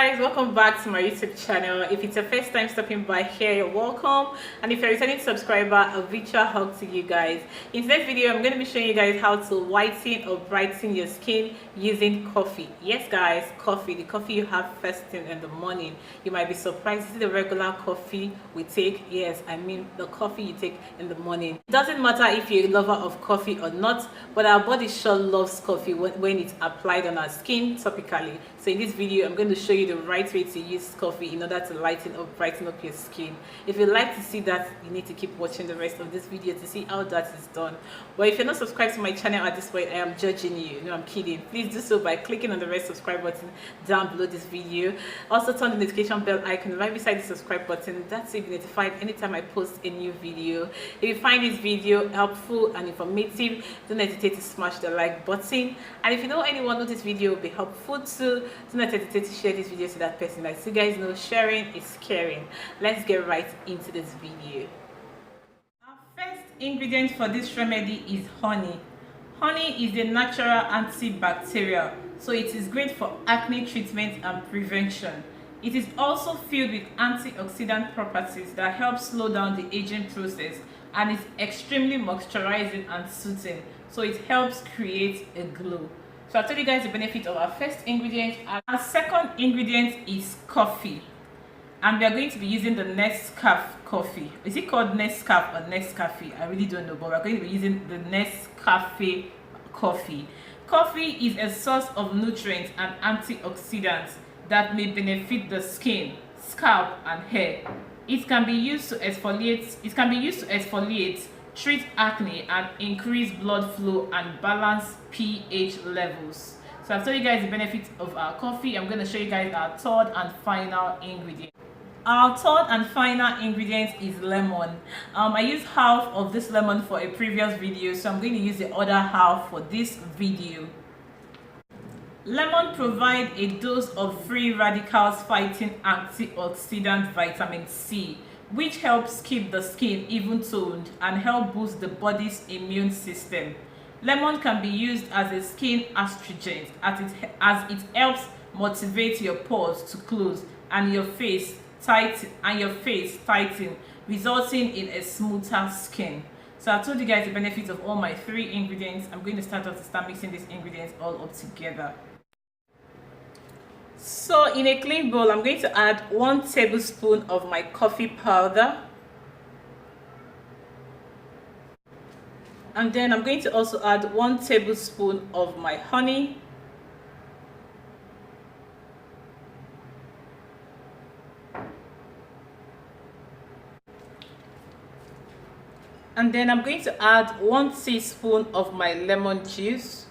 guys, welcome back to my YouTube channel. If it's your first time stopping by here, you're welcome, and if you're a returning subscriber, a virtual hug to you guys. In today's video, I'm going to be showing you guys how to whiten or brighten your skin using coffee. Yes guys, coffee, the coffee you have first thing in the morning. You might be surprised to see the regular coffee we take. Yes, I mean the coffee you take in the morning. It doesn't matter if you're a lover of coffee or not, but our body sure loves coffee when it's applied on our skin topically. So in this video, I'm going to show you the right way to use coffee in order to lighten up, brighten up your skin. If you'd like to see that, you need to keep watching the rest of this video to see how that is done. But if you're not subscribed to my channel at this point, I am judging you. No, I'm kidding. Please do so by clicking on the red subscribe button down below this video. Also turn the notification bell icon right beside the subscribe button. That's so you'll be notified anytime I post a new video. If you find this video helpful and informative, don't hesitate to smash the like button. And if you know anyone who this video will be helpful to, do not hesitate to share this video to that person. Like you guys know, sharing is caring. Let's get right into this video. Our first ingredient for this remedy is honey. Honey is a natural antibacterial, so it is great for acne treatment and prevention. It is also filled with antioxidant properties that help slow down the aging process, and is extremely moisturizing and soothing, so it helps create a glow. So I'll tell you guys the benefit of our first ingredient. Our second ingredient is coffee, and we are going to be using the Nescafe coffee. Is it called Nescafe or Nescafe? I really don't know, but we're going to be using the Nescafe coffee. Coffee is a source of nutrients and antioxidants that may benefit the skin, scalp, and hair. It can be used to exfoliate. Treat acne, and increase blood flow and balance pH levels. So I've told you guys the benefits of our coffee. I'm going to show you guys our third and final ingredient. Our third and final ingredient is lemon. I used half of this lemon for a previous video, so I'm going to use the other half for this video. Lemon provides a dose of free radicals fighting antioxidant vitamin C, which helps keep the skin even toned and help boost the body's immune system. Lemon can be used as a skin astringent as it helps motivate your pores to close and your face tighten, resulting in a smoother skin. So I told you guys the benefits of all my three ingredients. I'm going to start mixing these ingredients all up together. So in a clean bowl, I'm going to add 1 tablespoon of my coffee powder. And then I'm going to also add 1 tablespoon of my honey. And then I'm going to add 1 teaspoon of my lemon juice.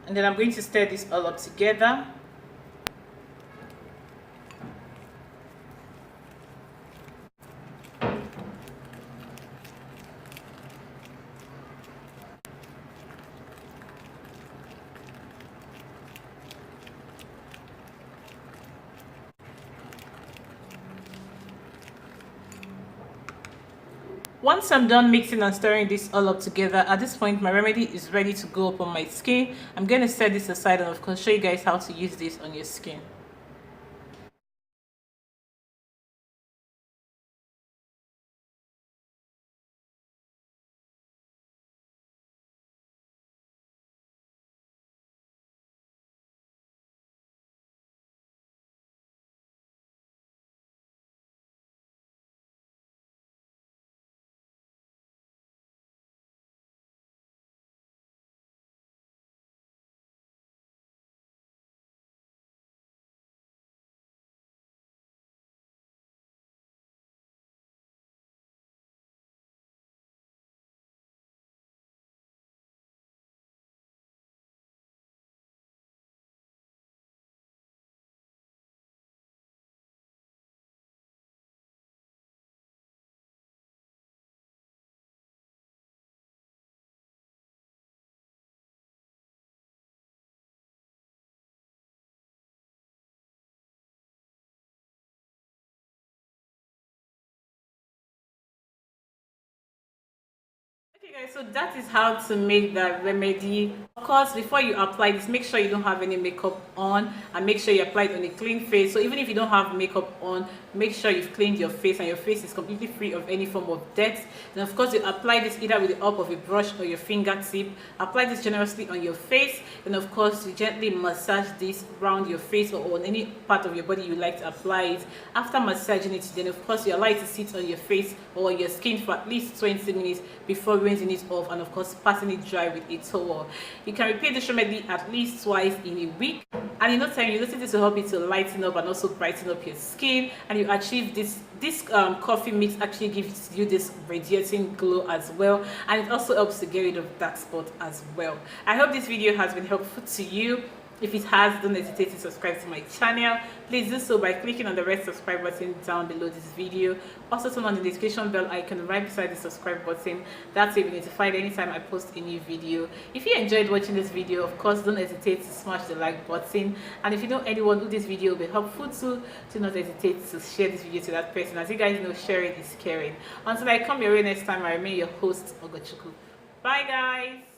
And then I'm going to stir this all up together. Once I'm done mixing and stirring this all up together, at this point my remedy is ready to go up on my skin. I'm going to set this aside and of course show you guys how to use this on your skin. Okay guys, so that is how to make the remedy. Of course, before you apply this, make sure you don't have any makeup on, and make sure you apply it on a clean face. So even if you don't have makeup on, make sure you've cleaned your face and your face is completely free of any form of dirt. And of course, you apply this either with the help of a brush or your fingertip. Apply this generously on your face, and of course you gently massage this around your face or on any part of your body you like to apply it. After massaging it, then of course you allow it to sit on your face or on your skin for at least 20 minutes before rinsing it off, and of course passing it dry with a towel. You can repeat this remedy at least twice in a week, and in no time you notice this will help you to lighten up and also brighten up your skin, and you achieve this coffee mix actually gives you this radiating glow as well, and it also helps to get rid of dark spot as well. I hope this video has been helpful to you. If it has, don't hesitate to subscribe to my channel. Please do so by clicking on the red subscribe button down below this video. Also turn on the notification bell icon right beside the subscribe button. That way you'll be notified anytime I post a new video. If you enjoyed watching this video, of course don't hesitate to smash the like button. And if you know anyone who this video will be helpful to, do not hesitate to share this video to that person. As you guys know, sharing is caring. Until I come your way next time, I remain your host, Ogochukwu. Bye guys!